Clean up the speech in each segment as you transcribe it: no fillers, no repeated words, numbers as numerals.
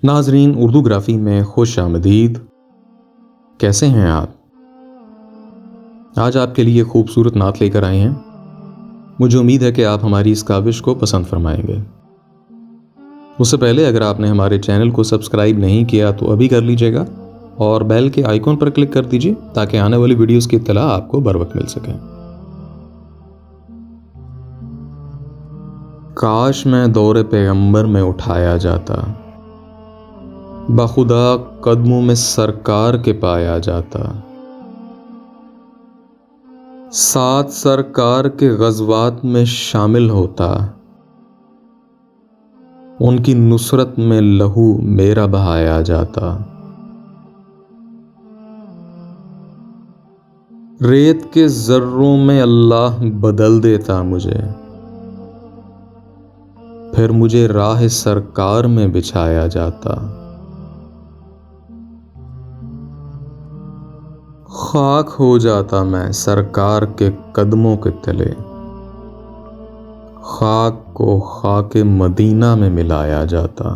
नाजरीन, उर्दूग्राफी में खुश आमदीद। कैसे हैं आप? आज आपके लिए खूबसूरत नात लेकर आए हैं। मुझे उम्मीद है कि आप हमारी इस काविश को पसंद फरमाएंगे। उससे पहले अगर आपने हमारे चैनल को सब्सक्राइब नहीं किया तो अभी कर लीजिएगा और बेल के आइकॉन पर क्लिक कर दीजिए ताकि आने वाली वीडियोस की इत्तला आपको बर वक्त मिल सके। काश मैं दौरे पैगंबर में उठाया जाता, बखुदा कदमों में सरकार के पाया जाता, साथ सरकार के गज़वात में शामिल होता, उनकी नुसरत में लहू मेरा बहाया जाता। रेत के जर्रों में अल्लाह बदल देता मुझे, फिर मुझे राह सरकार में बिछाया जाता। खाक हो जाता मैं सरकार के कदमों के तले, खाक को खाके मदीना में मिलाया जाता।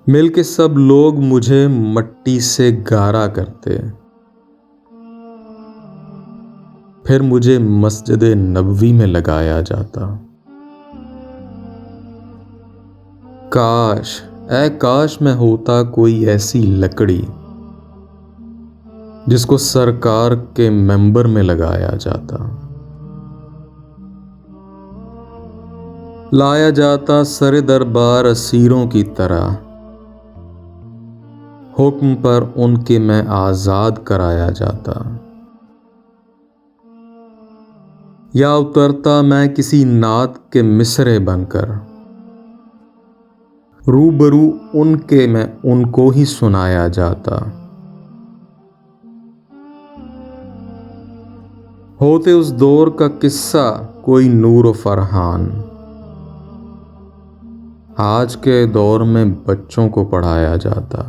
मिलके सब लोग मुझे मट्टी से गारा करते, फिर मुझे मस्जिद नबवी में लगाया जाता। काश, ऐ काश मैं होता कोई ऐसी लकड़ी जिसको सरकार के मेंबर में लगाया जाता। लाया जाता सरे दरबार असीरों की तरह, हुक्म पर उनके मैं आजाद कराया जाता। या उतरता मैं किसी नात के मिसरे बनकर, रूबरू उनके मैं उनको ही सुनाया जाता। होते उस दौर का किस्सा कोई नूर फरहान, आज के दौर में बच्चों को पढ़ाया जाता।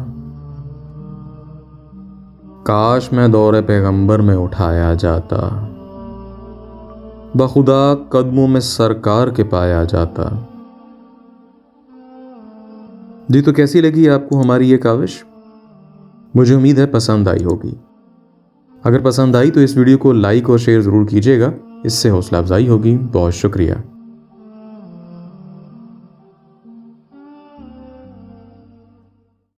काश मैं दौरे पैगंबर में उठाया जाता, बखुदा कदमों में सरकार के पाया जाता। जी, तो कैसी लगी आपको हमारी ये काविश? मुझे उम्मीद है पसंद आई होगी। अगर पसंद आई तो इस वीडियो को लाइक और शेयर ज़रूर कीजिएगा, इससे हौसला अफजाई होगी। बहुत शुक्रिया।